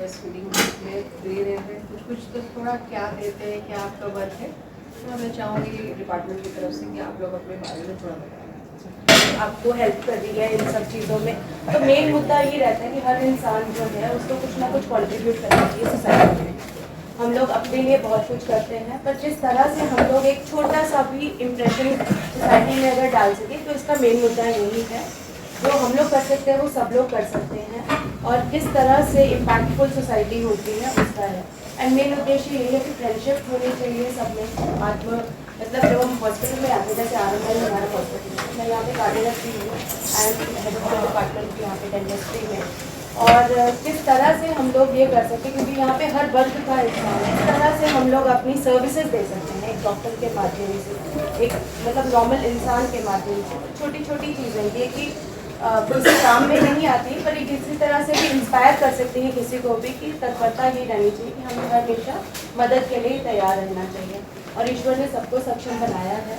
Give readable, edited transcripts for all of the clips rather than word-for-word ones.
Breast feeding दे रहे हैं, कुछ कुछ तो थोड़ा क्या देते हैं, क्या आपका वर्क है, तो मैं चाहूँगी डिपार्टमेंट की तरफ से कि आप लोग अपने बारे में थोड़ा बताएं। आपको हेल्प कर रही है इन सब चीज़ों में, तो मेन मुद्दा ये रहता है कि हर इंसान जो है उसको कुछ ना कुछ कंट्रीब्यूट करना चाहिए सोसाइटी में। हम लोग अपने लिए बहुत कुछ करते हैं, पर जिस तरह से हम लोग एक छोटा सा भी इम्प्रेशन सोसाइटी में अगर डाल सके, तो इसका मेन मुद्दा यही है। जो हम लोग कर सकते हैं वो सब लोग कर सकते हैं, और किस तरह से इम्पैक्टफुल सोसाइटी होती है उसका है। एंड मेन उद्देश्य यही है कि फ्रेंडशिप होनी चाहिए सब में। मतलब जब हम हॉस्पिटल में आते हैं, जैसे RMI हमारा हॉस्पिटल है, मैं यहाँ पे कार्डियलॉजिस्ट भी हूँ एंड हेड ऑफ डिपार्टमेंट भी यहाँ पे डेंटिस्ट्री में। और किस तरह से हम लोग ये कर सकते हैं, क्योंकि यहाँ पे हर वर्ग का इंसान है, किस तरह से हम लोग अपनी सर्विसेज दे सकते हैं एक डॉक्टर के माध्यम से, एक मतलब नॉर्मल इंसान के माध्यम से। छोटी छोटी चीज़ें ये कि किसी काम में नहीं आती, पर ये किसी तरह से भी इंस्पायर कर सकती है किसी को भी, कि तत्परता ये रहनी चाहिए कि हमें हमेशा मदद के लिए तैयार रहना चाहिए। और ईश्वर ने सबको सक्षम बनाया है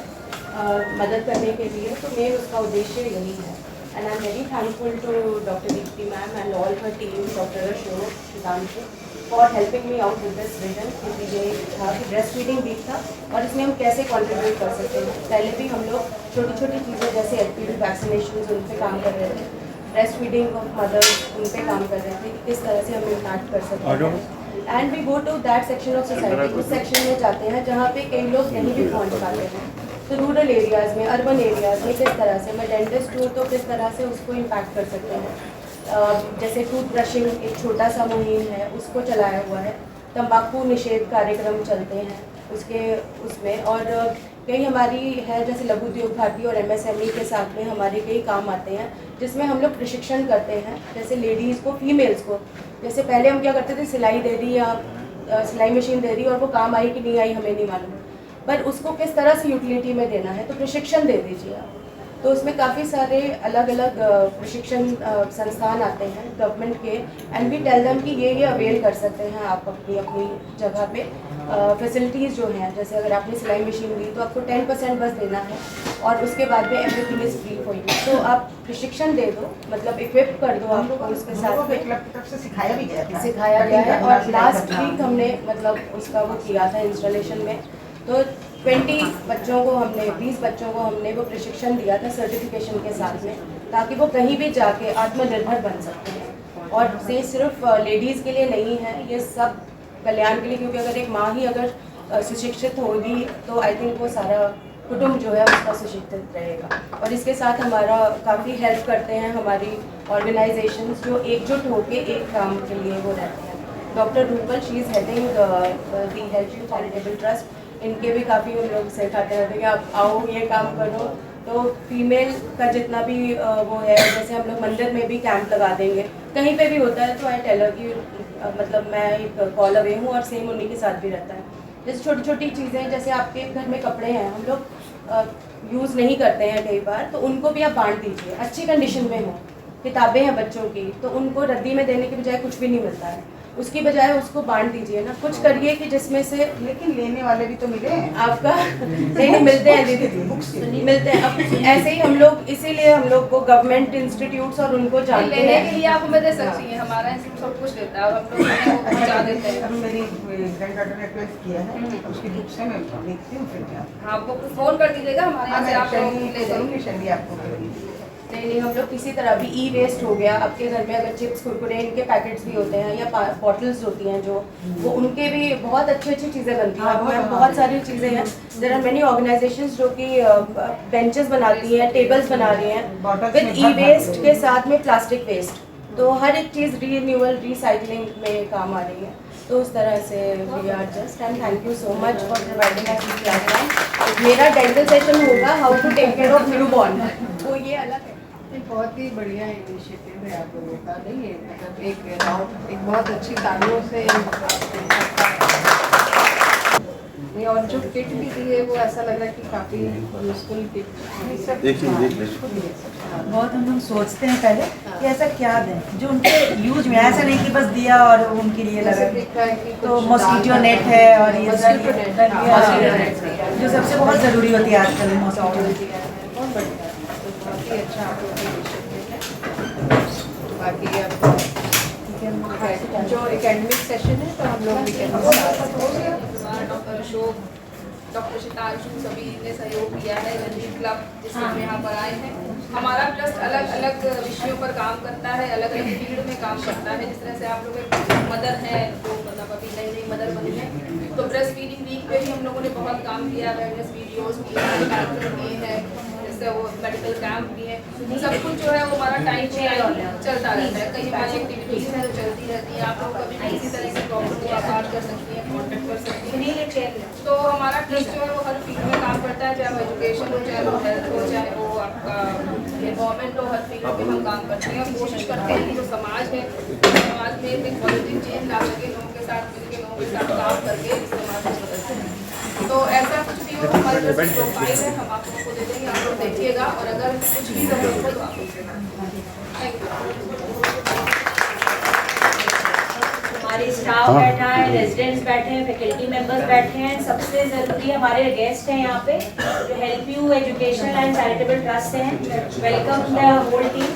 मदद करने के लिए, तो मेन उसका उद्देश्य यही है। And I am very thankful to doctor Dipti ma'am and all her team, doctor Ashok, Shitanshu, for helping me out with this vision. क्योंकि ये था कि ब्रेस्ट फीडिंग वीक था और इसमें हम कैसे कंट्रीब्यूट कर सकते हैं। पहले भी हम लोग छोटी छोटी चीज़ें जैसे HPV वैक्सीनेशन उन पर काम कर रहे थे, ब्रेस्ट फीडिंग ऑफ मदर्स उन पर काम कर रहे थे कि किस तरह से हम इम्पैक्ट कर सकते हैं। And we go to that section of society, उस सेक्शन में जाते हैं जहाँ पे कई लोग नहीं भी पहुँच पाते हैं। तो रूरल एरियाज़ में, अर्बन एरियाज़ में किस तरह से, मैं डेंटिस्ट हूँ तो किस तरह से उसको इम्पैक्ट कर सकते हैं। जैसे टूथ ब्रशिंग एक छोटा सा मुहिम है, उसको चलाया हुआ है। तंबाकू निषेध कार्यक्रम चलते हैं उसमें, और कई हमारी है जैसे लघु उद्योग भारती और MSME के साथ में हमारे कई काम आते हैं, जिसमें हम लोग प्रशिक्षण करते हैं। जैसे लेडीज़ को, फीमेल्स को, जैसे पहले हम क्या करते थे, सिलाई दे दी या सिलाई मशीन दे दी और वो काम आई कि नहीं आई हमें नहीं मालूम, पर उसको किस तरह से यूटिलिटी में देना है, तो प्रशिक्षण दे दीजिए आप। तो उसमें काफ़ी सारे अलग अलग प्रशिक्षण संस्थान आते हैं गवर्नमेंट के, एंड वी टेल देम कि ये अवेल कर सकते हैं आप अपनी अपनी जगह पे। फैसिलिटीज़ जो हैं, जैसे अगर आपने सिलाई मशीन ली तो आपको 10% बस देना है, और उसके बाद में everything is free for you. तो आप प्रशिक्षण दे दो, मतलब इक्विप कर दो आपको उसके साथ में। क्लब की तरफ से सिखाया गया है, और लास्ट वीक हमने मतलब उसका वो किया था इंस्टॉलेशन में। तो 20 बच्चों को हमने 20 बच्चों को हमने वो प्रशिक्षण दिया था सर्टिफिकेशन के साथ में, ताकि वो कहीं भी जाके आत्मनिर्भर बन सकते हैं। और ये सिर्फ लेडीज़ के लिए नहीं है, ये सब कल्याण के लिए, क्योंकि अगर एक माँ ही अगर सुशिक्षित होगी तो आई थिंक वो सारा कुटुंब जो है उसका सुशिक्षित रहेगा। और इसके साथ हमारा काफ़ी हेल्प करते हैं हमारी ऑर्गेनाइजेशंस, जो एकजुट होकर एक काम के लिए वो रहते हैं। Doctor Rupal, she is heading the health charitable trust, इनके भी काफ़ी हम लोग सिखाते रहते हैं कि आप आओ ये काम करो। तो फीमेल का जितना भी वो है, जैसे हम लोग मंदिर में भी कैंप लगा देंगे, कहीं पे भी होता है तो आई टेलर की मतलब मैं एक कॉल अवे हूँ, और सेम उन्हीं के साथ भी रहता है। जैसे छोटी छोटी चीज़ें, जैसे आपके घर में कपड़े हैं हम लोग यूज़ नहीं करते हैं कई बार, तो उनको भी आप बांट दीजिए, अच्छी कंडीशन में हो। किताबें हैं बच्चों की, तो उनको रद्दी में देने के बजाय कुछ भी नहीं मिलता है, उसकी बजाय उसको बांट दीजिए ना, कुछ करिए कि जिसमें से। लेकिन लेने वाले भी तो मिले आपका नहीं मिलते हैं दीदी, मिलते हैं। अब ऐसे ही हम लोग, इसीलिए हम लोग को गवर्नमेंट इंस्टीट्यूट्स और उनको जानते लेने हैं। के लिए आप हमें दे सकती हैं, हमारा इंस्टीट्यूट सब कुछ देता है, हम लोग पहुँचा देते हैं। मेरी ग्रैंड डॉटर ने रिक्वेस्ट किया है, उसकी बुक से मैं देखती हूँ फिर क्या। हाँ, आपको फ़ोन कर दीजिएगा, हमारे यहाँ से आप लोग ले जाएंगे। करूँगी शैली आपको। नहीं, हम लोग किसी तरह भी ई-वेस्ट हो गया, आपके घर में अगर चिप्स कुरकुरे इनके पैकेट्स भी होते हैं, या बॉटल्स होती हैं जो, वो उनके भी बहुत अच्छी अच्छी चीज़ें बनती हैं। बहुत सारी चीज़ें हैं, देयर आर मेनी ऑर्गेनाइजेशंस जो कि बेंचेस बनाती हैं, टेबल्स बना रही हैं विद ई-वेस्ट के साथ में प्लास्टिक वेस्ट। तो हर एक चीज़ रीन्यूअल, रिसाइकलिंग में काम आ रही है। तो उस तरह से we are just, and thank you so much for providing us this platform. मेरा डेंटल सेशन होगा how to take care of newborn, तो ये अलग है। बहुत ही बढ़िया इनिशिएटिव है आप लोगों का, नहीं है मतलब एक बहुत अच्छी तालियों से नहीं, और जो किट भी दी है वो ऐसा लग रहा है कि काफ़ी यूजफुल किट। बहुत हम लोग सोचते हैं पहले कि ऐसा क्या दें जो उनके यूज में, ऐसा नहीं कि बस दिया और उनके लिए लगा। तो मॉस्किटो नेट है, और ये जो सबसे बहुत ज़रूरी होती है आजकल मॉस्किटो नेट। बहुत बढ़िया, तो बहुत ही अच्छा आप लोग का इनिशिएटिव है। बाकी अब हम जो एकेडमिक सेशन है तो हम लोग weekend doctor Ashok, doctor Shitanshu सभी ने सहयोग किया है। रणजीत क्लब जिसमें हम यहाँ पर आए हैं, हमारा ट्रस्ट अलग अलग विषयों पर काम करता है, अलग अलग फील्ड में काम करता है। जिस तरह से आप लोग मदर हैं जो मतलब अभी नई नई मदर बनी है, तो ब्रेस्ट फीडिंग वीक पे भी हम लोगों ने बहुत काम किया, अवेयरनेस वीडियोज़ किए हैं, कार्यक्रम किए हैं, जैसे वो मेडिकल कैंप भी है। सब कुछ जो है वो हमारा टाइम चलता रहता है। कई हमारी एक्टिविटीज़ हैं जो चलती रहती हैं। आप लोग कभी भी किसी तरह की प्रॉब्लम को आप बात कर सकती हैं, कॉन्टेक्ट कर सकती हैं। तो हमारा ट्रस्ट जो है वो हर फील्ड में काम करता है, चाहे वो एजुकेशन हो, चाहे वो हेल्थ हो, चाहे वो आपका एनवायरमेंट हो, हर फील्ड में हम काम करते हैं और कोशिश करते हैं कि जो समाज है, समाज में एक पॉजिटिव चेंज ला सके, लोगों के साथ मिलकर, लोगों के साथ काम करके इस समाज को बदल सकें। तो ऐसा कुछ भी हो, हमारे ट्रस्ट की प्रोफाइल है, हम आप लोगों को दे देंगे, आप लोग देखिएगा और अगर कुछ भी ज़रूरत हो तो आप थैंक यू। हमारे स्टाफ बैठा है, रेजिडेंट्स बैठे हैं, फैकल्टी मेंबर्स बैठे हैं। सबसे ज़रूरी हमारे गेस्ट हैं यहाँ पे जो help you educational and charitable trust से हैं। Welcome the whole team.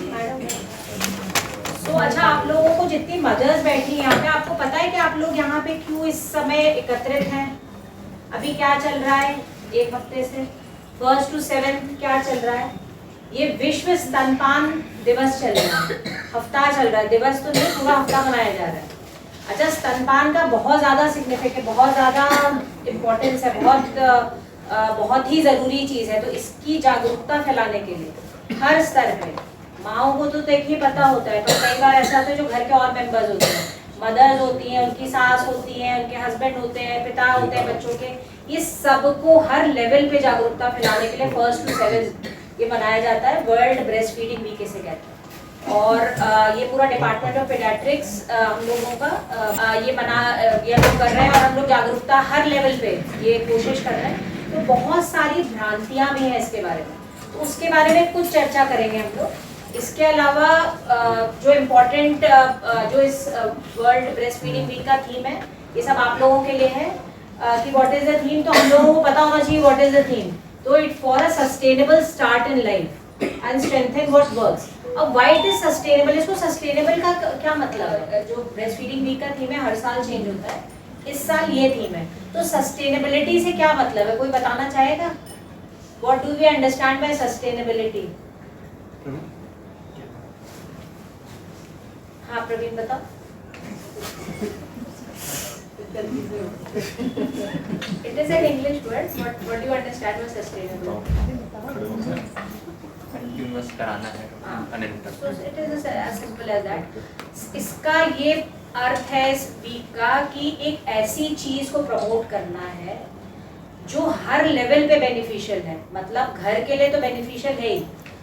तो अच्छा, आप लोगों को जितनी मदर्स बैठी हैं यहाँ पे, आपको पता है कि आप लोग यहाँ पे क्यों इस समय एकत्रित हैं? अभी क्या चल रहा है? एक हफ्ते से 1 to 7 क्या चल रहा है? ये विश्व स्तनपान दिवस चल रहा है, हफ्ता चल रहा है, दिवस तो नहीं, पूरा हफ्ता मनाया जा रहा है। अच्छा, स्तनपान का बहुत ज़्यादा सिग्निफिकेंट, बहुत ज़्यादा इम्पोर्टेंस है, बहुत ही ज़रूरी चीज़ है। तो इसकी जागरूकता फैलाने के लिए हर स्तर पे माओं को तो देखिए पता होता है, पर कई बार ऐसा होता है जो घर के और मेंबर्स होते हैं, मदर्स होती हैं, उनकी सास होती हैं, उनके हस्बैंड होते हैं, पिता होते हैं बच्चों के, ये सबको हर लेवल पे जागरूकता फैलाने के लिए 1 to 7 ये मनाया जाता है। वर्ल्ड ब्रेस्ट फीडिंग वीक इसे कहते हैं। और ये पूरा डिपार्टमेंट ऑफ पीडियाट्रिक्स हम लोगों का ये लोग कर रहे हैं और हम लोग जागरूकता हर लेवल पे ये कोशिश कर रहे हैं। तो बहुत सारी भ्रांतियाँ भी हैं इसके बारे में, तो उसके बारे में कुछ चर्चा करेंगे हम लोग। इसके अलावा जो इम्पोर्टेंट जो इस वर्ल्ड ब्रेस्ट फीडिंग वीक का थीम है, ये सब आप लोगों के लिए है कि व्हाट इज द थीम। तो हम लोगों को पता होना चाहिए व्हाट इज द थीम। तो it for a sustainable start in life and strengthen what works. अब व्हाई इट इज सस्टेनेबल, इसको सस्टेनेबल का क्या मतलब है? जो ब्रेस्ट फीडिंग वीक का थीम है हर साल चेंज होता है, इस साल ये थीम है। तो सस्टेनेबिलिटी से क्या मतलब है, कोई बताना चाहेगा? What do we understand by sustainability? हाँ प्रवीण बताओ। It is an English word. What do you understand by sustainable? Continuous कराना है, अनिरंतर। So it is as simple as that. इसका ये अर्थ है इस वीक का कि एक ऐसी चीज को प्रमोट करना है जो हर लेवल पे बेनिफिशियल है। मतलब घर के लिए तो बेनिफिशियल है ही,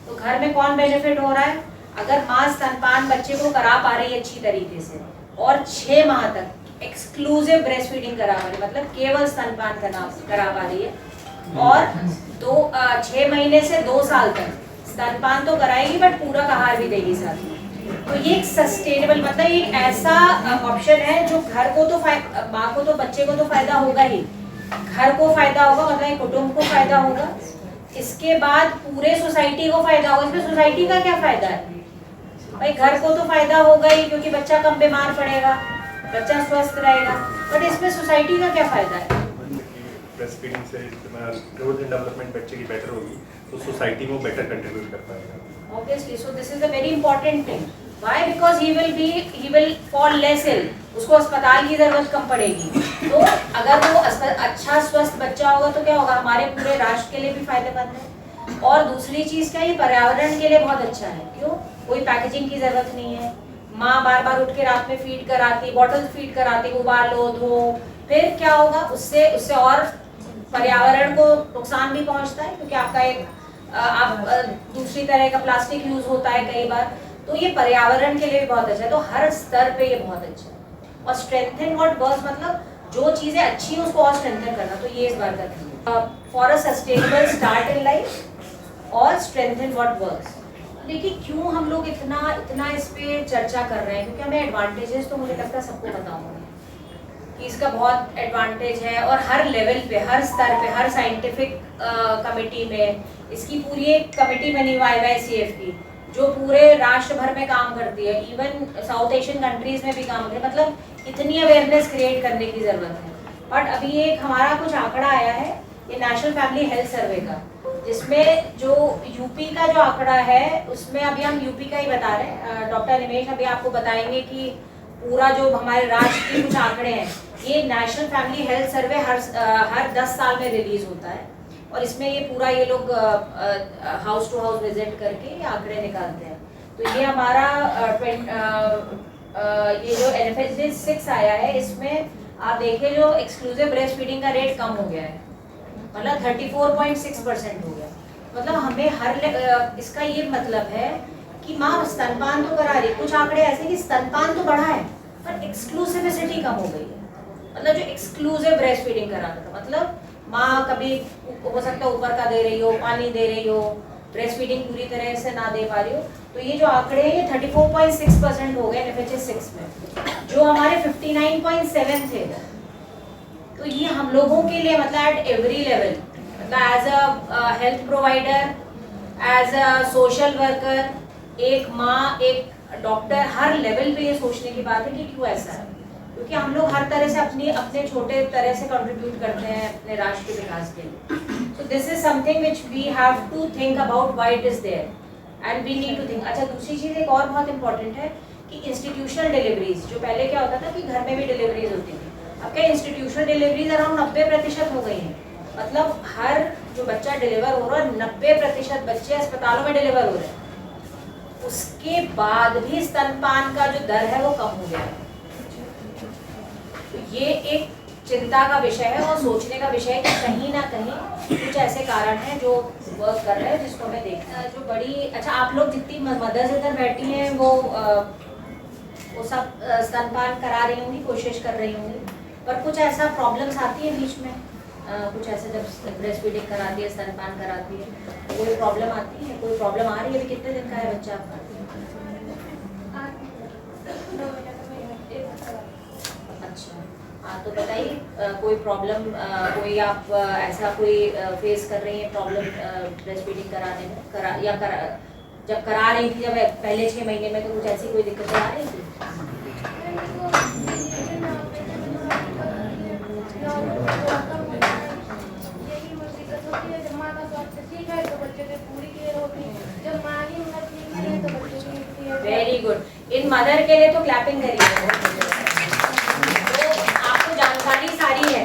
तो घर में कौन बेनिफिट हो रहा है? अगर माँ स्तनपान बच्चे को करा पा रही है अच्छी तरीके से और 6 माह तक एक्सक्लूसिव ब्रेस्ट फीडिंग करा पा रही है, मतलब केवल स्तनपान करा पा रही है, और 6 महीने से 2 साल तक स्तनपान तो कराएगी बट पूरा आहार भी देगी साथ में, तो ये एक सस्टेनेबल, मतलब एक ऐसा ऑप्शन है जो घर को तो माँ को तो बच्चे को तो फायदा होगा ही, घर को फायदा होगा, मतलब कुटुंब को फायदा होगा, इसके बाद पूरे सोसाइटी को फायदा होगा। इसमें सोसाइटी का क्या फायदा है भाई? घर को तो फायदा होगा ही क्योंकि बच्चा कम बीमार पड़ेगा, बच्चा स्वस्थ रहेगा, बट इसमें सोसाइटी का क्या फायदा है? ब्रेस्ट फीडिंग से ग्रोथ एंड डेवलपमेंट बच्चे की बेटर होगी तो सोसाइटी में बेटर कंट्रीब्यूट कर पाएगा। Obviously, so this is a very important thing. Why? Because he will fall less ill. उसको अस्पताल की जरूरत कम पड़ेगी। तो अगर वो अच्छा स्वस्थ बच्चा होगा तो क्या होगा? हमारे पूरे राष्ट्र के लिए भी फायदेमंद है। और दूसरी चीज क्या, ये पर्यावरण के लिए बहुत अच्छा है। क्यों? कोई पैकेजिंग की जरूरत नहीं है। माँ बार बार उठ के रात में फीड कराती, बॉटल फीड कराती, उबालो धो, फिर क्या होगा? उससे और पर्यावरण को नुकसान भी पहुंचता है क्योंकि आपका एक दूसरी तरह का प्लास्टिक यूज होता है कई बार, तो ये पर्यावरण के लिए भी बहुत अच्छा है। तो हर स्तर पे ये बहुत अच्छा है। और स्ट्रेंथन व्हाट वर्क्स, मतलब जो चीजें अच्छी हैं उसको और स्ट्रेंथन करना, तो ये इस बार का theme for a sustainable start in life और स्ट्रेंथन व्हाट वर्क्स। देखिए क्यों हम लोग इतना इस पे चर्चा कर रहे हैं, क्योंकि हमें एडवांटेजेस तो मुझे लगता है सबको पता होंगे कि इसका बहुत एडवांटेज है, और हर लेवल पे, हर स्तर पे, हर साइंटिफिक कमेटी में, इसकी पूरी एक कमेटी बनी हुई IYCF की, जो पूरे राष्ट्र भर में काम करती है, इवन साउथ एशियन कंट्रीज में भी काम करती है। मतलब इतनी अवेयरनेस क्रिएट करने की ज़रूरत है। बट अभी एक हमारा कुछ आंकड़ा आया है, ये नेशनल फैमिली हेल्थ सर्वे का, जिसमें जो यूपी का जो आंकड़ा है उसमें अभी हम यूपी का ही बता रहे हैं। डॉक्टर निमेश अभी आपको बताएंगे कि पूरा जो हमारे राज्य के कुछ आंकड़े हैं, ये नेशनल फैमिली हेल्थ सर्वे हर 10 साल में रिलीज होता है और इसमें ये पूरा ये लोग हाउस टू हाउस विजिट करके ये आंकड़े निकालते हैं। तो ये हमारा ये जो NFHS 6 आया है, इसमें आप देखिए जो एक्सक्लूसिव ब्रेस्ट फीडिंग का रेट कम हो गया है, मतलब 34.6% हो गया। मतलब हमें इसका ये मतलब है कि माँ स्तनपान तो करा रही, कुछ आंकड़े ऐसे कि स्तनपान तो बढ़ा है पर एक्सक्लूसिविटी कम हो गई है। मतलब जो एक्सक्लूसिव ब्रेस्ट फीडिंग कराना था, मतलब माँ कभी हो सकता है ऊपर का दे रही हो, पानी दे रही हो, ब्रेस्ट फीडिंग पूरी तरह से ना दे पा रही हो, तो ये जो आंकड़े हैं ये 34.6% हो गए NFHS 6 में, जो हमारे 59.7 थे। तो ये हम लोगों के लिए मतलब एट एवरी लेवल, मतलब as a health provider, as a social worker, एक माँ, एक डॉक्टर, हर लेवल पे ये सोचने की बात है कि क्यों ऐसा है। क्योंकि हम लोग हर तरह से अपने छोटे तरह से कंट्रीब्यूट करते हैं अपने राष्ट्र के विकास के लिए। So this is something which we have to think about why it is there and we need to think. अच्छा, दूसरी चीज़ एक और बहुत इंपॉर्टेंट है कि इंस्टीट्यूशनल डिलीवरीज, जो पहले क्या होता था कि घर में भी डिलीवरीज होती थी, अब क्या इंस्टीट्यूशनल डिलीवरीज अराउंड 90% हो गई हैं। मतलब हर जो बच्चा डिलीवर हो रहा है 90% बच्चे अस्पतालों में डिलीवर हो रहे हैं। उसके बाद भी स्तनपान का जो दर है वो कम हो गया है। तो ये एक चिंता का विषय है और सोचने का विषय है कि कहीं ना कहीं कुछ ऐसे कारण हैं जो वर्क कर रहे हैं, जिसको हमें देखना जो बड़ी। अच्छा, आप लोग जितनी मदर्स इधर बैठी हैं वो सब स्तनपान करा रही होंगी, कोशिश कर रही होंगी, पर कुछ ऐसा प्रॉब्लम्स आती है बीच में, कुछ ऐसे जब ब्रेस्ट फीडिंग कराती है, स्तनपान कराती है, कोई प्रॉब्लम आती है? कोई प्रॉब्लम आ रही है? अभी कितने दिन का है बच्चा आपका? अच्छा, हाँ, तो बताइए कोई प्रॉब्लम, कोई आप ऐसा कोई फेस कर रही हैं प्रॉब्लम ब्रेस्ट फीडिंग कराने में, जब करा रही थी, जब पहले 6 महीने में, तो कुछ ऐसी कोई दिक्कतें आ रही थी? Very good. इन मदर के लिए तो क्लैपिंग करिए। तो आपको जानकारी सारी है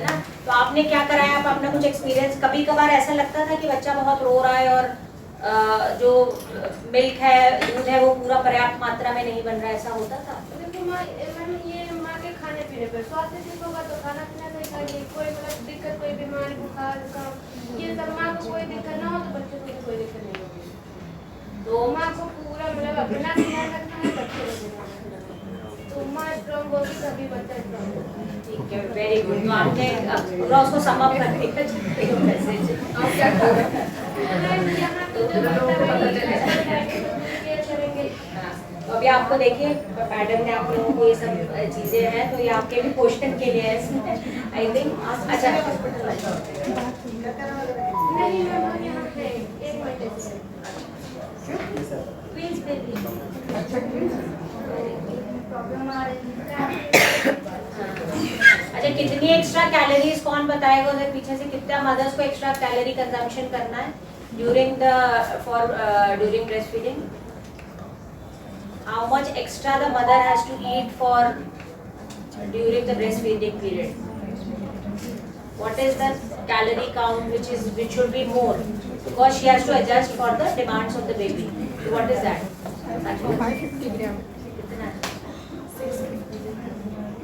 ना? तो आपने क्या कराया, आप अपना कुछ एक्सपीरियंस, कभी कभार ऐसा लगता था कि बच्चा बहुत रो रहा है और जो मिल्क है, दूध है, वो पूरा पर्याप्त मात्रा में नहीं बन रहा है, ऐसा होता था? ये माँ के खाने पीने पर स्वास्थ्य ठीक होगा तो खाना पीना नहीं खाएगी, कोई मतलब दिक्कत, कोई बीमारी, बुखार, जुकाम, ये सब माँ को कोई दिक्कत ना हो तो बच्चे को कोई दिक्कत नहीं होगी। तो माँ को पूरा मतलब अपना ध्यान रखना है, बच्चे को ध्यान रखना है, तो माँ स्ट्रॉन्ग होगी तभी बच्चा स्ट्रॉन्ग होगा। ठीक है, वेरी गुड। तो आपने पूरा उसको सम अप कर दिया मैसेज। आप क्या कर रहे हैं? तो अभी आपको देखिए मैडम ने आप लोगों को ये सब चीजें हैं, तो ये आपके भी क्वेश्चन के लिए है आई थिंक। अच्छा, नहीं मैम, यहाँ है 1 महीने से। प्लीज प्रॉब्लम आ रही है। अच्छा, कितनी एक्स्ट्रा कैलोरीज कौन बताएगा उधर पीछे से? कितना मदर्स को एक्स्ट्रा कैलोरी कंजम्पशन करना है during breast feeding? How much extra the mother has to eat for during the breastfeeding period? What is the calorie count which should be more, because she has to adjust for the demands of the baby? So what is that? 550 gram.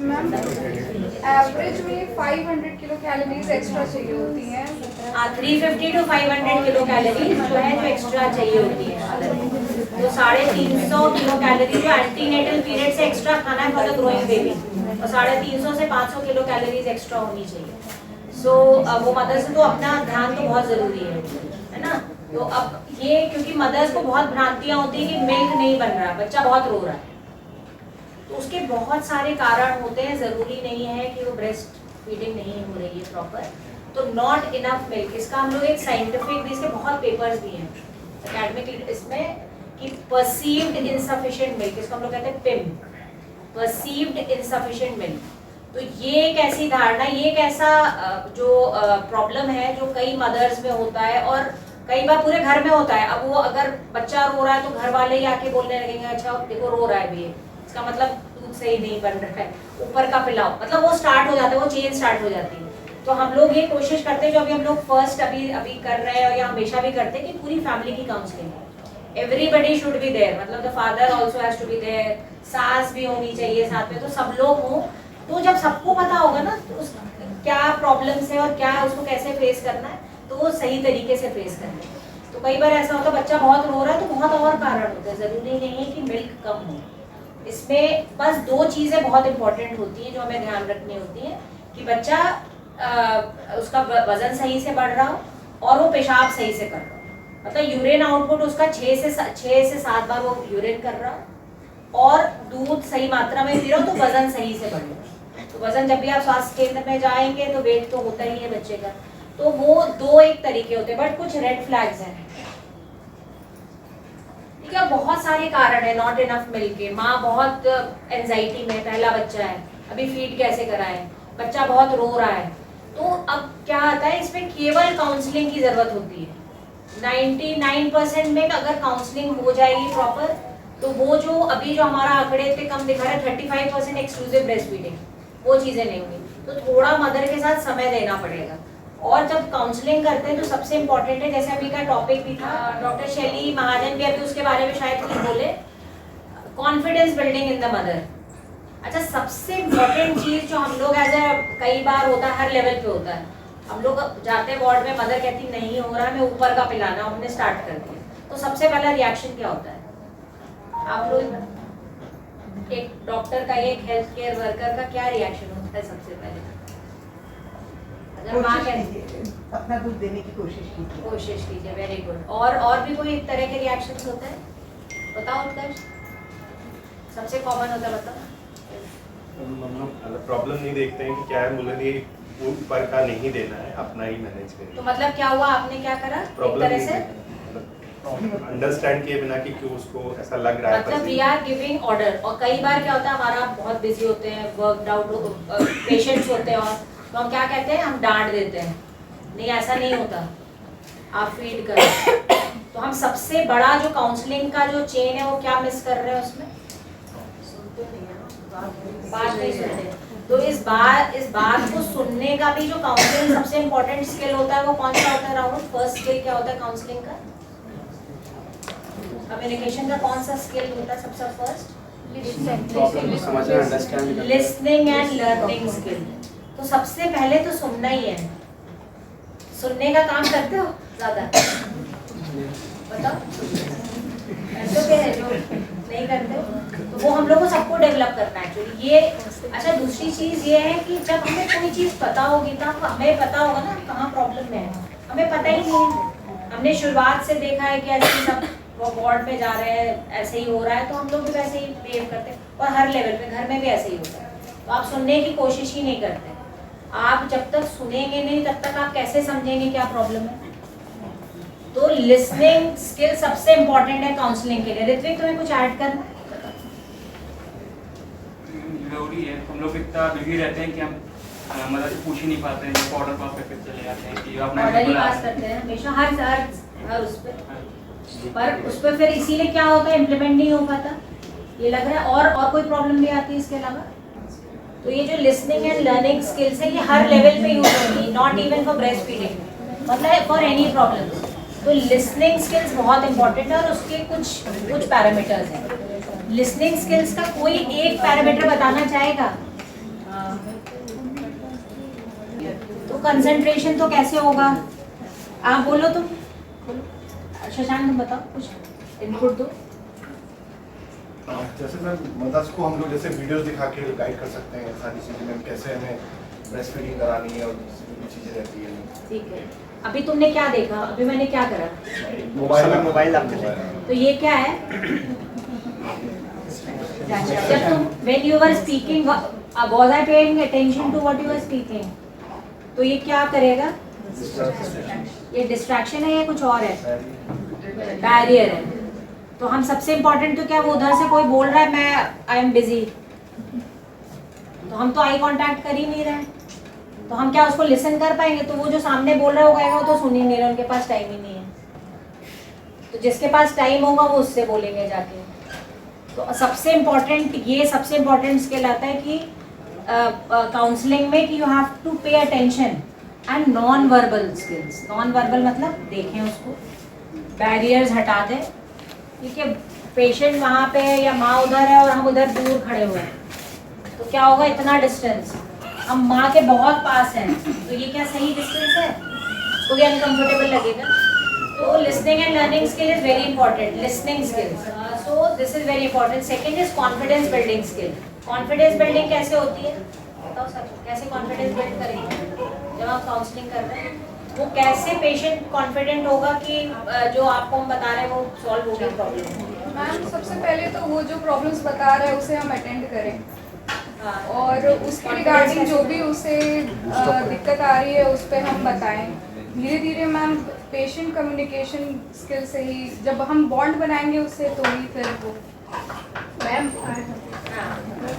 Ma'am average में 500 kilo calories extra चाहिए होती हैं। 350 to 500 kilo calorie जो है जो extra चाहिए होती है। तो 350 किलो कैलोरी जो एंटीनेटल पीरियड से एक्स्ट्रा खाना है फॉर द ग्रोइंग बेबी, और 350 से 500 किलो कैलोरीज एक्स्ट्रा होनी चाहिए। सो वो मदर्स तो अपना ध्यान तो बहुत ज़रूरी है ना? तो अब ये क्योंकि मदर्स को बहुत भ्रांतियाँ होती है कि मिल्क नहीं बन रहा, बच्चा बहुत रो रहा है, तो उसके बहुत सारे कारण होते हैं। ज़रूरी नहीं है कि वो ब्रेस्ट फीडिंग नहीं हो रही है प्रॉपर, तो नॉट इनफ मिल्क, इसका हम लोग एक साइंटिफिक, इसके बहुत पेपर्स भी हैं एकेडमिक, इसमें कि परसीव्ड इनसफिशिएंट मिल्क, इसको हम लोग कहते हैं पिम, परसीव्ड इनसफिशिएंट मिल्क। तो ये एक ऐसी धारणा, ये एक ऐसा जो प्रॉब्लम है जो कई मदर्स में होता है और कई बार पूरे घर में होता है। अब वो अगर बच्चा रो रहा है तो घर वाले ही आके बोलने लगेंगे अच्छा देखो रो रहा है भी, इसका मतलब दूध सही नहीं बन रहा है, ऊपर का पिलाओ, मतलब वो स्टार्ट हो जाता है, वो चेन स्टार्ट हो जाती है। तो हम लोग ये कोशिश करते हैं, जो अभी हम लोग फर्स्ट अभी कर रहे हैं और या हमेशा भी करते हैं, कि पूरी फैमिली की counselling, everybody should be there, मतलब the father also has to be there, सास भी होनी चाहिए साथ में, तो सब लोग हों। तो जब सबको पता होगा ना तो उस क्या प्रॉब्लम्स है और क्या उसको कैसे फेस करना है, तो वो सही तरीके से फेस करना है। तो कई बार ऐसा होता है बच्चा बहुत रो रहा है तो बहुत और कारण होते हैं, ज़रूरी नहीं है कि मिल्क कम हो। इसमें बस 2 चीज़ें बहुत इंपॉर्टेंट होती हैं जो हमें ध्यान रखनी होती हैं, कि बच्चा उसका वजन सही से बढ़ रहा हो और वो पेशाब सही से कर रहा हो, मतलब यूरिन आउटपुट उसका 6 से 7 बार वो यूरिन कर रहा हो और दूध सही मात्रा में पी रहा हो, तो वजन सही से बढ़ रहा है। तो वजन जब भी आप स्वास्थ्य केंद्र में जाएंगे तो वेट तो होता ही है बच्चे का। तो वो 2 एक तरीके होते हैं, बट कुछ रेड फ्लैग्स हैं। ठीक है, बहुत सारे कारण है नॉट इनफ मिल्क के। माँ बहुत एंजाइटी में, पहला बच्चा है, अभी फीड कैसे कराएं, बच्चा बहुत रो रहा है। तो अब क्या आता है, इसमें केवल काउंसलिंग की जरूरत होती है। 99% में अगर काउंसलिंग हो जाएगी प्रॉपर, तो वो जो अभी जो हमारा आंकड़े इतने कम दिखा रहा है 35% एक्सक्लूसिव ब्रेस्ट फीडिंग, वो चीज़ें नहीं होंगी। तो थोड़ा मदर के साथ समय देना पड़ेगा। और जब काउंसलिंग करते हैं तो सबसे इम्पोर्टेंट है, जैसे अभी का टॉपिक भी था, डॉक्टर शैली महाजन भी अभी उसके बारे में शायद कुछ बोले, confidence building in the mother. अच्छा, सबसे इम्पोर्टेंट चीज़ जो हम लोग कई बार होता है, हर लेवल पे होता है, हम लोग जाते हैं वार्ड में, मदर कहती नहीं हो रहा, मैं ऊपर का पिलाना, हमने स्टार्ट कर दिया, तो सबसे पहला रिएक्शन क्या होता है? आप लोग, एक डॉक्टर का, एक हेल्थ केयर वर्कर का क्या रिएक्शन होता है सबसे पहले? अगर माँ कहती अपना दूध देने की कोशिश कीजिए, वेरी गुड। और भी कोई एक तरह के रिएक्शंस होते हैं? बताओ उत्कर्ष, सबसे कॉमन होता है, बताओ। हम लोग प्रॉब्लम नहीं देखते हैं कि क्या है, बोले ये ऊपर का नहीं देना है, अपना ही मैनेज करें। तो मतलब क्या हुआ, आपने क्या करा एक तरह से? अंडरस्टैंड किए बिना कि क्यों उसको ऐसा लग रहा है, मतलब वी आर गिविंग ऑर्डर। और कई बार क्या होता है, हमारा बहुत बिजी होते हैं, वर्कड आउट पेशेंट्स होते हैं, और तो हम क्या कहते हैं, हम डांट देते हैं, नहीं ऐसा नहीं होता, आप फीड करो। तो हम सबसे बड़ा जो काउंसलिंग का जो चेन है वो क्या मिस कर रहे हैं उसमें? बात नहीं सुनते। तो इस बात को सुनने का भी जो काउंसलिंग सबसे इम्पोर्टेंट स्किल होता है, वो कौन सा होता है राहुल? फर्स्ट स्किल क्या होता है काउंसलिंग का? कम्युनिकेशन का कौन सा स्किल होता है सबसे first? Listening and learning skill. तो सबसे पहले तो सुनना ही है। सुनने का काम करते हो ज्यादा? बताओ, ऐसे है जो नहीं करते हो, तो वो हम लोग को सबको डेवलप करना है एक्चुअली ये। अच्छा, दूसरी चीज ये है कि जब हमें कोई चीज पता होगी तो हमें पता होगा ना कहाँ प्रॉब्लम है। हमें पता ही नहीं है, हमने शुरुआत से देखा है कि ऐसे सब वो वार्ड में जा रहे हैं, ऐसे ही हो रहा है, तो हम लोग भी वैसे ही बिहेव करते हैं, और हर लेवल पे घर में भी ऐसे ही होता है। तो आप सुनने की कोशिश ही नहीं करते। आप जब तक सुनेंगे नहीं तब तक आप कैसे समझेंगे क्या प्रॉब्लम है? तो लिसनिंग स्किल सबसे इम्पोर्टेंट है काउंसलिंग के लिए। ऋत्विक, तुम्हें कुछ ऐड करना है? जरूरी है, हम लोग इतना बिजी रहते हैं कि हम मतलब पूछ ही नहीं पाते हैं, ऑर्डर पास करके चले जाते हैं कि अपना ऑर्डर ही पास करते हैं हमेशा, हर उस पर उस पर फिर इसीलिए क्या होता है, इम्प्लीमेंट नहीं हो पाता, ये लग रहा है। और कोई प्रॉब्लम नहीं आती इसके अलावा? तो ये जो लिसनिंग एंड लर्निंग स्किल्स है, ये हर लेवल पे यूज होगी, not even for breast feeding, मतलब फॉर एनी प्रॉब्लम। तो लिसनिंग स्किल्स बहुत इंपॉर्टेंट है, और उसके कुछ पैरामीटर्स हैं। लिसनिंग स्किल्स का कोई एक पैरामीटर बताना चाहेगा? तो कंसंट्रेशन तो कैसे होगा, आप बोलो तुम। शशांक, तुम बताओ, कुछ इनपुट दो। जैसे मैम, मदर्स को हम लोग जैसे वीडियोस दिखा के गाइड कर सकते हैं सारी चीज़ें, मैम कैसे हमें ब्रेस्ट फीडिंग करानी है और भी चीज़ें रहती है। ठीक है, अभी तुमने क्या देखा? अभी मैंने क्या करा? मोबाइल आपके, तो ये क्या है? जब तुम when you were speaking, was I paying attention to what you were speaking? तो ये क्या करेगा? ये डिस्ट्रैक्शन है या कुछ और है? बैरियर है। तो हम सबसे इम्पोर्टेंट तो क्या, वो उधर से कोई बोल रहा है मैं आई एम बिजी, तो हम तो आई कांटेक्ट कर ही नहीं रहे हैं, तो हम क्या उसको लिसन कर पाएंगे? तो वो जो सामने बोल रहा होगा वो तो सुन ही नहीं रहे, उनके पास टाइम ही नहीं है। तो जिसके पास टाइम होगा वो उससे बोलेंगे जाके। तो सबसे इम्पोर्टेंट स्किल आता है कि काउंसलिंग में कि you have to pay attention and non verbal skills. Non verbal मतलब देखें उसको, बैरियर्स हटा दें, ठीक है। पेशेंट वहाँ पे है या माँ उधर है और हम उधर दूर खड़े हुए हैं, तो क्या होगा, इतना डिस्टेंस, हम माँ के बहुत पास हैं, तो ये क्या सही डिस्टेंस है? उसको भी अनकंफर्टेबल लगेगा। तो listening and learning skill is very important, listening skills, so this is very important. Second is confidence building skill. Confidence building कैसे होती है, बताओ सर, कैसे कॉन्फिडेंस बिल्ड करेंगे जब आप काउंसलिंग कर रहे हैं? वो कैसे पेशेंट कॉन्फिडेंट होगा कि जो आपको हम बता रहे हैं वो सॉल्व होगी प्रॉब्लम? मैम सबसे पहले तो वो जो प्रॉब्लम्स बता रहे हैं उसे हम अटेंड करें, और उसके रिगार्डिंग जो भी उसे दिक्कत आ रही है उस पर हम बताएं। धीरे धीरे मैम पेशेंट कम्युनिकेशन स्किल से ही जब हम बॉन्ड बनाएंगे उससे, तो ही फिर वो मैम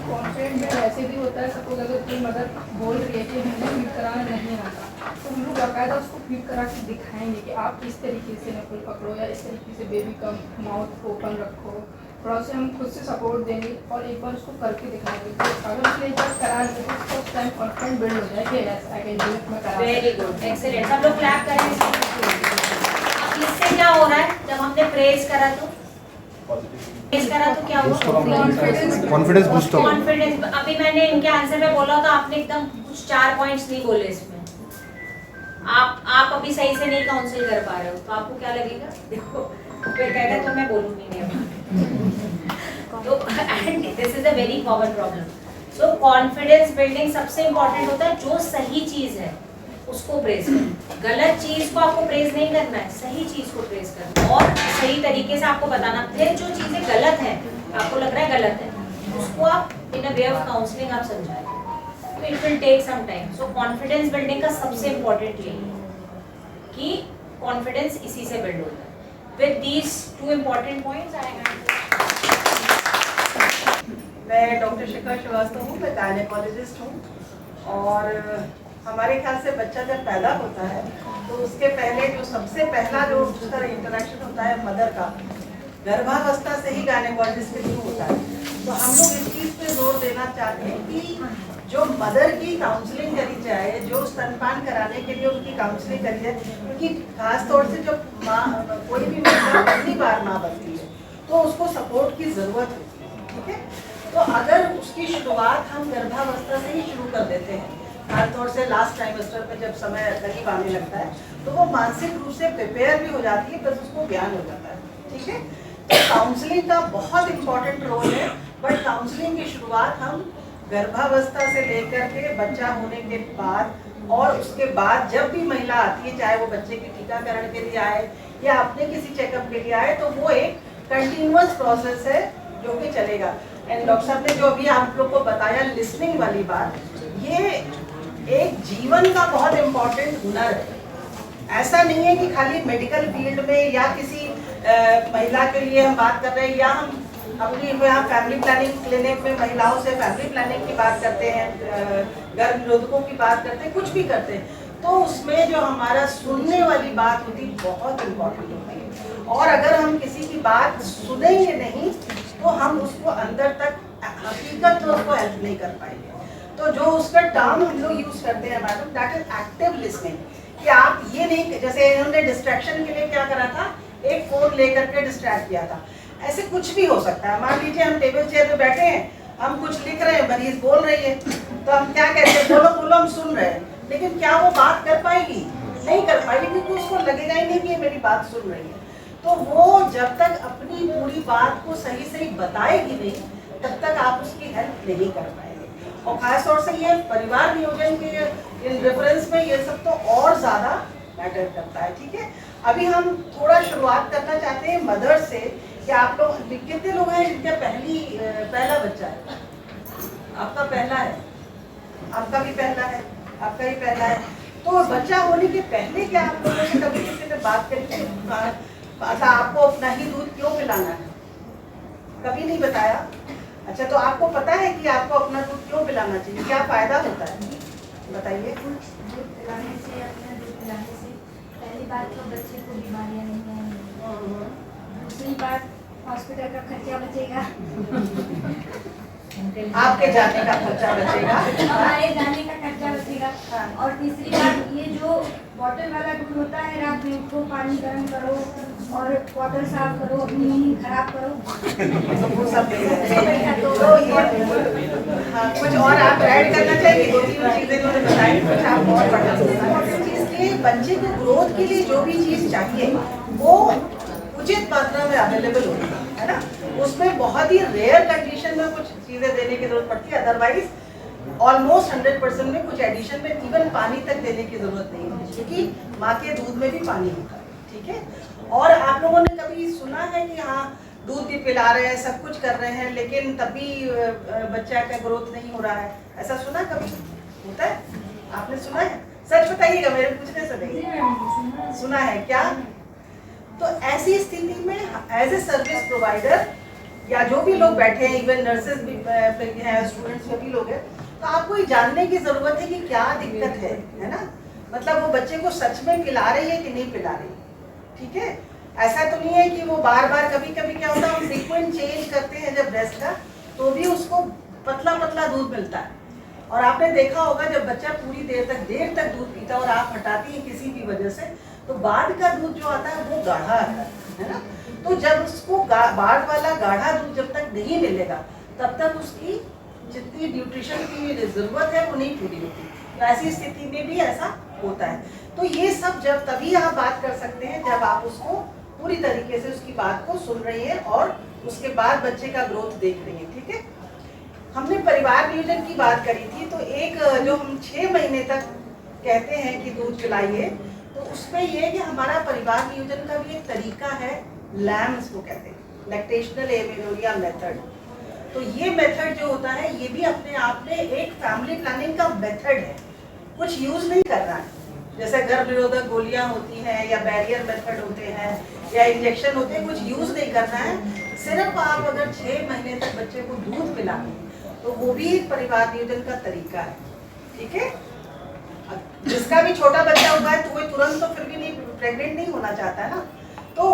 कॉन्फिडेंट में वैसे भी होता है। सपोज अगर कोई मदर बोल रही है कि हमें फीड कराना नहीं आता, तो हम लोग बाकायदा उसको फीड करा के दिखाएंगे कि आप इस तरीके से नकुल पकड़ो या इस तरीके से बेबी का माउथ ओपन रखो, थोड़ा सा हम खुद से सपोर्ट देंगे और एक बार उसको करके दिखाएंगे। तो अगर उसने एक बार करा लिया तो उसको उस टाइम कॉन्फिडेंट बिल्ड हो जाए कि yes I can do it, मैं करा। वेरी गुड, एक्सीलेंट, सब लोग क्लैप करेंगे। अब इससे क्या हो रहा है, जब हमने प्रेज करा तो क्या हुआ? कॉन्फिडेंस बूस्ट होगा। कॉन्फिडेंस, अभी मैंने इनके आंसर में बोला था, आपने एकदम कुछ 4 पॉइंट्स नहीं बोले इसमें। आप अभी सही से नहीं काउंसिल कर पा रहे हो, तो आपको क्या लगेगा? देखो कोई कहेगा तो मैं बोलूंगी नहीं अभी। तो and this is a very common problem. So confidence building सबसे इंपॉर्टेंट होता है, जो सही चीज है उसको प्रेज करें। गलत चीज को आपको प्रेज नहीं करना है, सही चीज को प्रेज करना है और सही तरीके से आपको बताना। फिर जो चीजें गलत है, आपको लग रहा है गलत है, उसको आप इन अ वे ऑफ काउंसलिंग आप समझाएं। तो it will take some time. So confidence building का सबसे इम्पोर्टेंट यही है कि कॉन्फिडेंस इसी से बिल्ड होता है। विद दीज 2 इम्पोर्टेंट पॉइंट्स मैं डॉक्टर शिखा श्रीवास्तव हूँ, मैं गायनेकोलॉजिस्ट हूँ। और हमारे ख्याल से बच्चा जब पैदा होता है तो उसके पहले जो सबसे पहला जो उसका इंटरेक्शन होता है मदर का, गर्भावस्था से ही गायनेकोलॉजिस्ट के थ्रू होता है। तो हम लोग इस चीज़ पे जोर देना चाहते हैं कि जो मदर की काउंसलिंग करी जाए, जो स्तनपान कराने के लिए उनकी काउंसलिंग करी जाए, क्योंकि खास तौर से जब माँ कोई भी महिला पहली बार माँ बनती है तो उसको सपोर्ट की ज़रूरत होती है, ठीक है। तो अगर उसकी शुरुआत हम गर्भावस्था से ही शुरू कर देते हैं, खासतौर से लास्ट ट्राइमेस्टर में जब समय करीब आने लगता है, तो वो मानसिक रूप से प्रिपेयर भी हो जाती है, प्लस उसको ज्ञान हो जाता है, ठीक है। तो काउंसलिंग का बहुत इम्पोर्टेंट रोल है, बट काउंसलिंग की शुरुआत हम गर्भावस्था से लेकर के बच्चा होने के बाद और उसके बाद जब भी महिला आती है, चाहे वो बच्चे के टीकाकरण के लिए आए या अपने किसी चेकअप के लिए आए, तो वो एक कंटिन्यूअस प्रोसेस है जो कि चलेगा। एंड डॉक्टर साहब ने जो अभी आप लोग को बताया लिसनिंग वाली बात, ये एक जीवन का बहुत इम्पोर्टेंट हुनर है। ऐसा नहीं है कि खाली मेडिकल फील्ड में या किसी महिला के लिए हम बात कर रहे हैं, या हम अपनी यहाँ फैमिली प्लानिंग क्लिनिक में महिलाओं से फैमिली प्लानिंग की बात करते हैं, गर्भ निरोधकों की बात करते हैं, कुछ भी करते हैं, तो उसमें जो हमारा सुनने वाली बात होती है बहुत इम्पोर्टेंट होती है। और अगर हम किसी की बात सुनेंगे नहीं तो हम उसको अंदर तक हकीकत में उसको हेल्प नहीं कर पाएंगे। तो जो उसका टर्म हम लोग यूज करते हैं madam, that is active listening, कि आप ये नहीं, जैसे इन्होंने डिस्ट्रैक्शन के लिए क्या करा था, एक फोन लेकर के डिस्ट्रैक्ट किया था। ऐसे कुछ भी हो सकता है। मान लीजिए हम टेबल चेयर पे बैठे हैं, हम कुछ लिख रहे हैं, मरीज बोल रही है, तो हम क्या कहते हैं, बोलो बोलो, हम सुन रहे हैं, लेकिन क्या वो बात कर पाएगी? नहीं कर पाएगी, क्योंकि उसको लगेगा ही नहीं कि ये मेरी बात सुन रही है। तो वो जब तक अपनी पूरी बात को सही सही बताएगी नहीं, तब तक आप उसकी हेल्प नहीं कर पाएंगे। और खास तौर से ये परिवार नियोजन के इन रेफरेंस में ये सब तो और ज़्यादा मैटर करता है, ठीक है। अभी हम थोड़ा शुरुआत करना चाहते हैं मदर से, कि आप लोग कितने लोग हैं जिनका पहला बच्चा है? आपका पहला है, आपका भी पहला है, आपका ही पहला है। तो बच्चा होने के पहले क्या आप लोगों से कभी किसी ने बात करी कि आपको अपना ही दूध क्यों पिलाना है? कभी नहीं बताया। अच्छा, तो आपको पता है कि आपको अपना दूध क्यों पिलाना चाहिए, क्या फायदा होता है, बताइए। दूध पिलाने से, अपना दूध पिलाने से पहली बात तो बच्चे को बीमारियां नहीं आएंगी, दूसरी बात हॉस्पिटल का खर्चा बचेगा, आपके जाने का खर्चा बचेगा, हमारे जाने का खर्चा बचेगा, और तीसरी बात ये जो बॉटल वाला दूध होता है, रात में उठो पानी गर्म करो और बॉटल साफ करो, अपनी नींद खराब करो, वो सब तो हाँ, कुछ और आप ऐड करना चाहिए? 2-3 चीजें जो बताई, कुछ आप और बढ़ा सकते हैं। बच्चे को ग्रोथ के लिए जो भी चीज चाहिए वो उचित मात्रा में अवेलेबल होती है ना, उसमें बहुत ही रेयर कंडीशन में कुछ चीजें देने की जरूरत पड़ती है, अदरवाइज ऑलमोस्ट 100% में कुछ एडिशन में इवन पानी तक देने की जरूरत नहीं होती, क्योंकि माँ के दूध में भी पानी होता है, ठीक है। और आप लोगों ने कभी सुना है कि हाँ दूध भी पिला रहे हैं, सब कुछ कर रहे हैं, लेकिन तब भी बच्चा का ग्रोथ नहीं हो रहा है, ऐसा सुना कभी? होता है? आपने सुना है? सच बताइएगा, मेरे पूछने से नहीं सुना है क्या? तो ऐसी स्थिति में एज ए सर्विस प्रोवाइडर या जो भी लोग बैठे हैं, इवन नर्सेज भी हैं, स्टूडेंट्स भी लोग हैं, तो आपको ये जानने की जरूरत है कि क्या दिक्कत है ना, मतलब वो बच्चे को सच में पिला रही है कि नहीं पिला रही, ठीक है। ऐसा तो नहीं है कि वो बार बार, कभी कभी क्या होता है हम फ्रीक्वेंट चेंज करते हैं जब ब्रेस्ट का, तो भी उसको पतला पतला दूध मिलता है, और आपने देखा होगा जब बच्चा पूरी देर तक दूध पीता है और आप हटाती हैं किसी भी वजह से, तो बाद का दूध जो आता है वो गाढ़ा आता है ना। तो जब उसको बाद वाला गाढ़ा दूध जब तक नहीं मिलेगा तब तक उसकी जितनी न्यूट्रिशन की जरूरत है वो नहीं पूरी होती, तो ऐसी स्थिति में भी ऐसा होता है। तो ये सब जब तभी आप बात कर सकते हैं जब आप उसको पूरी तरीके से उसकी बात को सुन रही हैं और उसके बाद बच्चे का ग्रोथ देख रही हैं, ठीक है। हमने परिवार नियोजन की बात करी थी, तो एक जो हम 6 महीने तक कहते हैं कि दूध पिलाइए, तो उसमें ये कि हमारा परिवार नियोजन का भी एक तरीका है, लैम्स को कहते हैं, लैक्टेशनल एमेनोरिया मेथड। तो ये मेथड जो होता है ये भी अपने आप में एक फैमिली प्लानिंग का मेथड है, कुछ यूज नहीं करना है, जैसे गर्भ निरोधक गोलियां होती हैं या बैरियर मेथड होते हैं या इंजेक्शन होते हैं, कुछ यूज नहीं करना है। सिर्फ आप अगर 6 महीने तक बच्चे को दूध पिलाएं तो वो भी एक परिवार नियोजन का तरीका है, ठीक है। जिसका भी छोटा बच्चा होगा है तो वो तुरंत तो फिर भी नहीं प्रेग्नेंट नहीं होना चाहता है ना, तो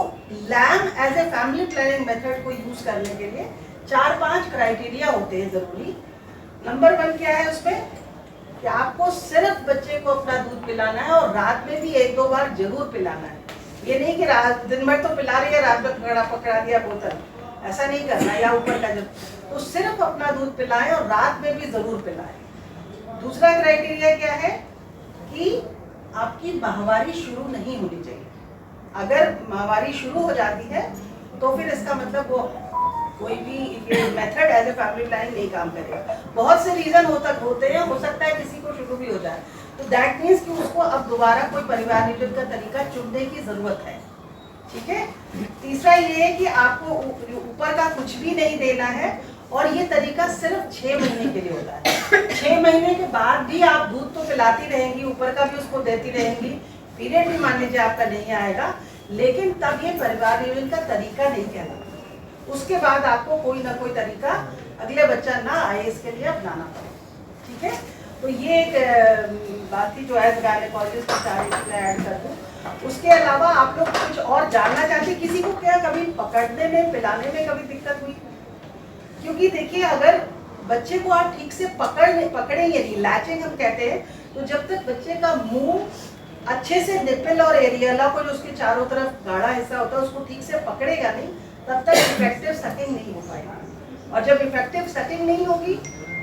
LAM as a family planning method को यूज करने के लिए 4-5 क्राइटेरिया होते हैं जरूरी। नंबर 1 क्या है उसमें कि आपको सिर्फ बच्चे को अपना दूध पिलाना है और रात में भी 1-2 बार जरूर पिलाना है। ये नहीं कि रात दिन भर तो पिला रही है, रात में पकड़ा दिया बोतल, ऐसा नहीं करना, या ऊपर का जब, तो सिर्फ अपना दूध पिलाएं और रात में भी जरूर पिलाएं। दूसरा क्राइटेरिया क्या है कि आपकी माहवारी शुरू नहीं होनी चाहिए। अगर माहवारी शुरू हो जाती है तो फिर इसका मतलब वो कोई भी ये method as a family planning नहीं काम करेगा। बहुत से रीजन होते हैं, हो सकता है किसी को शुरू भी हो जाए, तो दैट मीन्स कि उसको अब दोबारा कोई परिवार नियोजन का तरीका चुनने की जरूरत है, ठीक है। तीसरा ये है कि आपको ऊपर का कुछ भी नहीं देना है और ये तरीका सिर्फ 6 महीने के लिए होता है। 6 महीने के बाद भी आप दूध तो पिलाती रहेंगी, ऊपर का भी उसको देती रहेंगी, पीरियड भी मान लीजिए आपका नहीं आएगा, लेकिन तब ये परिवार नियोजन का तरीका नहीं कहलाता। उसके बाद आपको कोई ना कोई तरीका अगले बच्चा ना आए इसके लिए अपनाना पड़ेगा, ठीक है। तो ये एक बात थी जो एज गायनेकोलॉजिस्ट मैं ऐड कर दूँ। उसके अलावा आप लोग कुछ और जानना चाहते, किसी को क्या कभी पकड़ने में, पिलाने में कभी दिक्कत हुई? क्योंकि देखिए अगर बच्चे को आप ठीक से पकड़ेंगे नहीं, लैचिंग हम कहते हैं, तो जब तक बच्चे का मुंह अच्छे से निपल और एरियला को जो उसके चारों तरफ गाढ़ा हिस्सा होता है उसको ठीक से पकड़ेगा नहीं, तब तक इफेक्टिव सकिंग नहीं हो पाएगा, और जब इफेक्टिव सकिंग नहीं होगी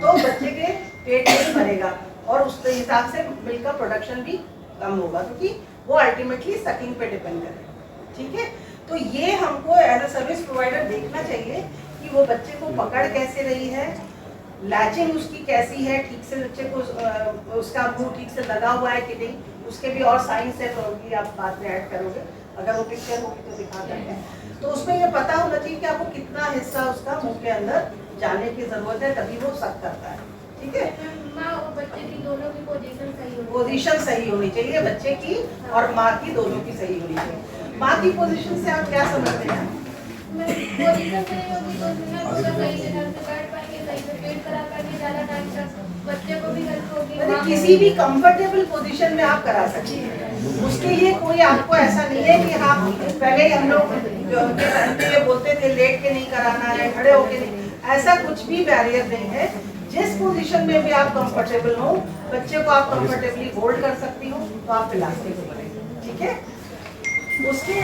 तो बच्चे के पेट नहीं भरेगा और उस हिसाब से मिल्क का प्रोडक्शन भी कम होगा, क्योंकि वो अल्टीमेटली सकिंग पे डिपेंड करेगा, ठीक है। तो ये हमको एज अ सर्विस प्रोवाइडर देखना चाहिए कि वो बच्चे को पकड़ कैसे रही है, लैचिंग उसकी कैसी है, ठीक से बच्चे को उसका मुंह ठीक से लगा हुआ है कि नहीं, उसके भी और साइंस है, तो आप बाद में ऐड करोगे, अगर वो पिक्चर होगी तो दिखा सकते हैं। तो उसमें ये पता होना चाहिए कि आपको कितना हिस्सा उसका मुंह के अंदर जाने की जरूरत है, तभी वो सक करता है, ठीक है। माँ और बच्चे की दोनों की पोजीशन सही होनी चाहिए, बच्चे की और माँ की दोनों की सही होनी चाहिए। माँ की पोजीशन से आप क्या समझते हैं? उसमें पोजीशन सही होगी तो उसमें पूरा सही से ढंग से बैठ पाएंगे, सही से पेट करा पाएंगे, ज़्यादा टाइम तक बच्चे को भी हेल्प होगी। मतलब किसी भी कंफर्टेबल पोजीशन में आप करा सकते हैं, उसके लिए कोई आपको ऐसा नहीं है कि हाँ पहले हम लोग जो उनके टाइम पे ये बोलते थे लेट के नहीं कराना है, खड़े होके नहीं, ऐसा कुछ भी बैरियर नहीं है। जिस पोजीशन में भी आप कंफर्टेबल हो, बच्चे को आप कंफर्टेबली होल्ड कर सकती हो तो आप पिला सकते हो, ठीक है। उसके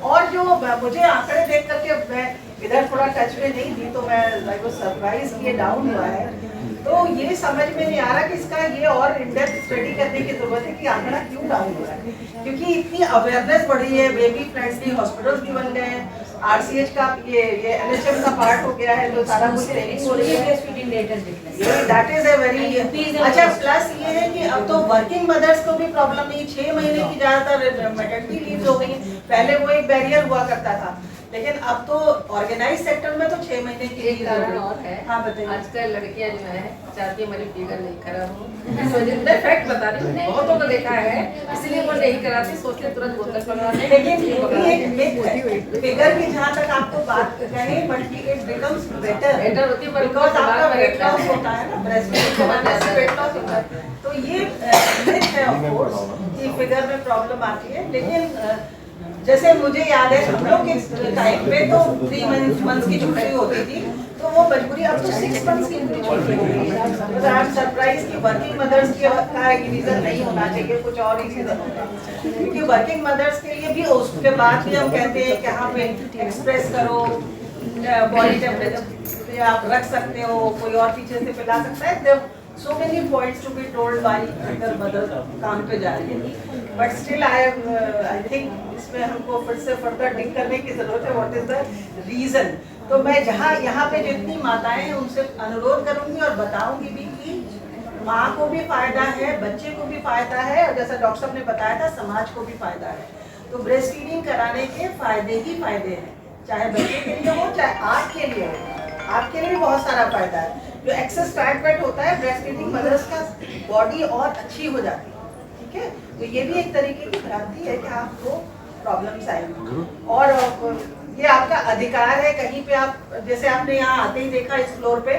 और जो मुझे आंकड़े देख करके मैं इधर थोड़ा टच में नहीं थी तो मैं सरप्राइज किए डाउन हुआ है, तो ये समझ में नहीं आ रहा कि इसका ये और इन डेप्थ स्टडी करने की जरूरत है कि आंकड़ा क्यों डाउन हो रहा है, क्योंकि इतनी अवेयरनेस बढ़ी है, बेबी फ्रेंडली हॉस्पिटल्स भी बन गए हैं, आरसीएच का ये एनएचएम का पार्ट हो गया है, तो सारा कुछ ट्रेनिंग हो रही है, दैट इज ए वेरी अच्छा। प्लस ये है कि अब तो वर्किंग मदर्स को भी प्रॉब्लम नहीं, 6 महीने की ज्यादातर मैटरनिटी लीव हो गई, पहले वो एक बैरियर हुआ करता था, लेकिन अब तो ऑर्गेनाइज सेक्टर में तो 6 महीने की एक कारण और है। हाँ बताइए। आजकल लड़कियां जो है चाहती है मेरी फिगर नहीं खराब हो, इस वजह से फैक्ट बता रही हूँ, बहुतों को देखा है, इसलिए वो नहीं कराती, सोचते तुरंत बोतल पकड़ाने। लेकिन फिगर की जहाँ तक आपको बात कहें, बट इट बिकम्स बेटर होती है बिकॉज आपका वेट लॉस होता है ना, ब्रेस्ट फीडिंग के बाद ऐसे वेट लॉस होता है, तो ये मिथ है ऑफ कोर्स कि फिगर में प्रॉब्लम आती है, लेकिन जैसे मुझे याद है हम लोग के टाइम पे तो 3 मंथ्स की छुट्टी होती थी, तो वो मजबूरी, अब तो 6 मंथ्स की पूरी छुट्टी हो गई है। तो आप सरप्राइज की वर्किंग मदर्स के का रीजन नहीं होना चाहिए, कुछ और ही रीजन होता है, क्योंकि वर्किंग मदर्स के लिए भी उसके बाद भी हम कहते हैं कि यहाँ पे एक्सप्रेस करो, बॉडी टेम्परेचर आप रख सकते हो, कोई और पीछे से पिला सकता है, so many points to be told by अगर मदर काम पे जा रही है, but still I think इसमें हमको फिर से फर्दर डिग करने की जरूरत है, what is the reason। तो मैं जहाँ यहाँ पे जितनी माताएं हैं उनसे अनुरोध करूंगी और बताऊंगी भी कि माँ को भी फायदा है, बच्चे को भी फायदा है, और जैसा डॉक्टर साहब ने बताया था समाज को भी फायदा है। तो ब्रेस्ट फीडिंग कराने के फायदे ही फायदे हैं, चाहे बच्चे के लिए हो चाहे आपके लिए हो, आपके लिए भी बहुत सारा फायदा है। जो एक्सेस फैट वेट होता है, ब्रेस्ट फीडिंग मदर्स का बॉडी और अच्छी हो जाती है, ठीक है। तो ये भी एक तरीके की भ्रांति है कि आपको प्रॉब्लम्स आएंगी, और ये आपका अधिकार है। कहीं पे आप जैसे आपने यहाँ आते ही देखा इस फ्लोर पे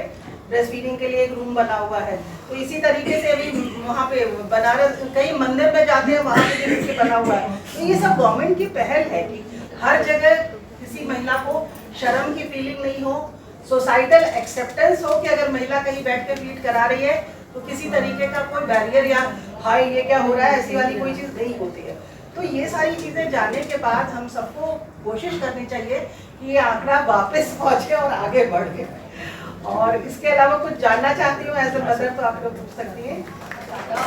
ब्रेस्ट फीडिंग के लिए एक रूम बना हुआ है, तो इसी तरीके से अभी वहाँ पे बनारस कई मंदिर में जाते हैं, वहाँ पे जैसे बना हुआ है। तो ये सब गवर्नमेंट की पहल है कि हर जगह किसी महिला को शर्म की फीलिंग नहीं हो, सोसाइटल एक्सेप्टेंस हो कि अगर महिला कहीं बैठ कर फीड करा रही है तो किसी तरीके का कोई बैरियर या हाय ये क्या हो रहा है ऐसी वाली कोई चीज़ नहीं होती है। तो ये सारी चीज़ें जानने के बाद हम सबको कोशिश करनी चाहिए कि ये आंकड़ा वापस पहुँचे और आगे बढ़ के। और इसके अलावा कुछ जानना चाहती हूँ एज ए मदर, तो आप लोग पूछ सकती हैं।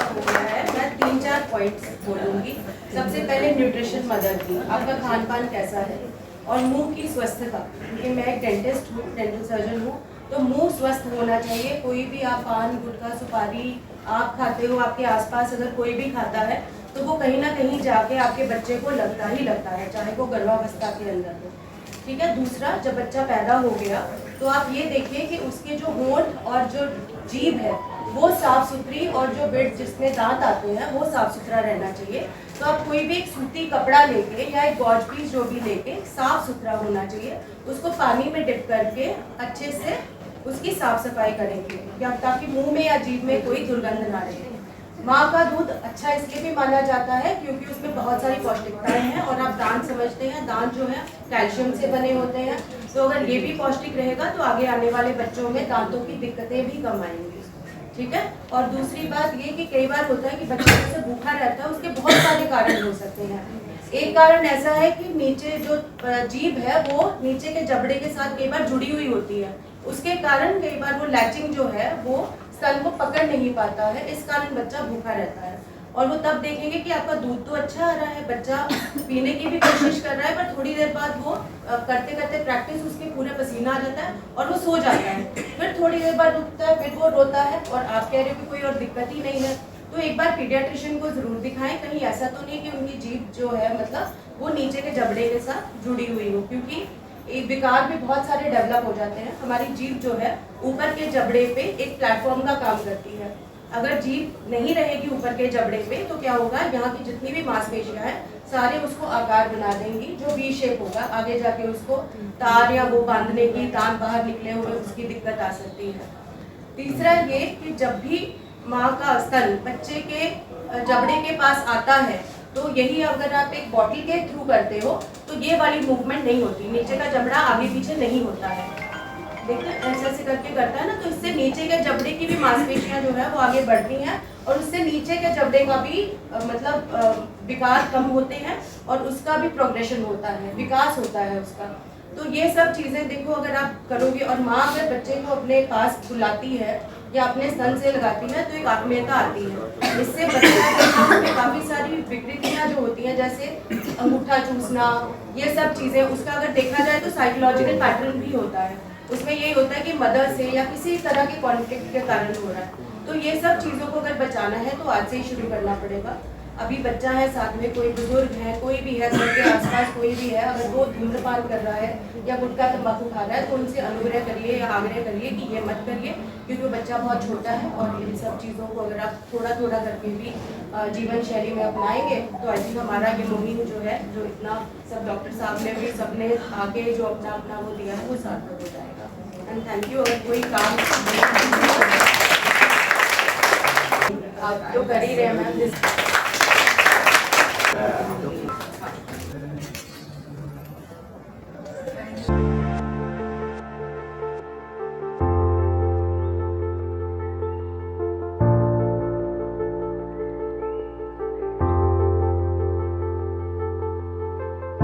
हो गया है, मैं 3-4 पॉइंट्स बोलूँगी। सबसे पहले न्यूट्रिशन मदर की, आपका खान पान कैसा है, और मुंह की स्वस्थता, क्योंकि मैं एक डेंटिस्ट हूँ, डेंटल सर्जन हूँ, तो मुंह स्वस्थ होना चाहिए। कोई भी आप पान गुटखा सुपारी आप खाते हो, आपके आसपास अगर कोई भी खाता है तो वो कहीं ना कहीं जाके आपके बच्चे को लगता ही लगता है, चाहे वो गर्भावस्था के अंदर हो, ठीक है। दूसरा, जब बच्चा पैदा हो गया तो आप ये देखिए कि उसके जो होंठ और जो जीभ है वो साफ़ सुथरी, और जो बेड जिसमें दांत आते हैं वो साफ़ सुथरा रहना चाहिए। तो आप कोई भी एक सूती कपड़ा लेके या एक गॉज पीस जो भी लेके साफ़ सुथरा होना चाहिए, उसको पानी में डिप करके अच्छे से उसकी साफ़ सफाई करेंगे, क्या ताकि मुंह में या जीभ में कोई दुर्गंध ना रहे। माँ का दूध अच्छा इसलिए भी माना जाता है क्योंकि उसमें बहुत सारी पौष्टिकताएं हैं, और आप दांत समझते हैं, दांत जो है कैल्शियम से बने होते हैं, तो अगर ये भी पौष्टिक रहेगा तो आगे आने वाले बच्चों में दांतों की दिक्कतें भी कम आएंगी, ठीक है। और दूसरी बात ये कि कई बार होता है कि बच्चा जैसे भूखा रहता है, उसके बहुत सारे कारण हो सकते हैं। एक कारण ऐसा है कि नीचे जो जीभ है वो नीचे के जबड़े के साथ कई बार जुड़ी हुई होती है, उसके कारण कई बार वो लैचिंग जो है वो स्तन को पकड़ नहीं पाता है, इस कारण बच्चा भूखा रहता है। और वो तब देखेंगे कि आपका दूध तो अच्छा आ रहा है, बच्चा पीने की भी कोशिश कर रहा है, पर थोड़ी देर बाद वो करते करते प्रैक्टिस उसके पूरे पसीना आ जाता है और वो सो जाता है, फिर थोड़ी देर बाद उठता है, फिर वो रोता है, और आप कह रहे हो कि कोई और दिक्कत ही नहीं है। तो एक बार पीडियाट्रिशियन को जरूर दिखाएं, कहीं ऐसा तो नहीं कि उनकी जीभ जो है मतलब वो नीचे के जबड़े के साथ जुड़ी हुई हो, क्योंकि एक विकार भी बहुत सारे डेवलप हो जाते हैं। हमारी जीभ जो है ऊपर के जबड़े पे एक प्लेटफॉर्म का काम करती है, अगर जीभ नहीं रहेगी ऊपर के जबड़े पे तो क्या होगा, यहाँ की जितनी भी मांसपेशियाँ हैं सारे उसको आकार बना देंगी जो वी शेप होगा। आगे जाके उसको तार या वो बांधने की तार बाहर निकले हुए उसकी दिक्कत आ सकती है। तीसरा ये कि जब भी माँ का स्तन बच्चे के जबड़े के पास आता है तो यही अगर आप एक बॉटल के थ्रू करते हो तो ये वाली मूवमेंट नहीं होती, नीचे का जबड़ा आगे पीछे नहीं होता है। देखते ऐसे ऐसे करके करता है ना, तो इससे नीचे के जबड़े की भी मांसपेशियां जो है वो आगे बढ़ती हैं और उससे नीचे के जबड़े का भी मतलब विकार कम होते हैं और उसका भी प्रोग्रेशन होता है, विकास होता है उसका। तो ये सब चीज़ें देखो अगर आप करोगे और माँ अगर बच्चे को अपने पास बुलाती है या अपने स्तन से लगाती है तो एक आत्मीयता आती है। इससे बच्चे में काफ़ी सारी विकृतियाँ जो होती हैं जैसे अंगूठा चूसना, ये सब चीज़ें उसका अगर देखा जाए तो साइकोलॉजिकल पैटर्न भी होता है। उसमें यही होता है कि मदर से या किसी तरह के कॉन्फ्लिक्ट के कारण हो रहा है। तो ये सब चीज़ों को अगर बचाना है तो आज से ही शुरू करना पड़ेगा। अभी बच्चा है, साथ में कोई बुजुर्ग है, कोई भी है, घर के आसपास कोई भी है, अगर वो धूम्रपान कर रहा है या गुटखा तंबाकू खा रहा है तो उनसे अनुग्रह करिए या आग्रह करिए कि ये मत करिए, क्योंकि बच्चा बहुत छोटा है। और इन सब चीज़ों को अगर आप थोड़ा थोड़ा करके भी जीवन शैली में अपनाएंगे तो आई थिंक हमारा ये मुहिम जो है, जो इतना सब डॉक्टर साहब ने भी सबने आगे जो अपना अपना वो दिया है वो सार्थक हो जाएगा। And thank you. अगर कोई काम आप जो कर ही रहे हैं मैम,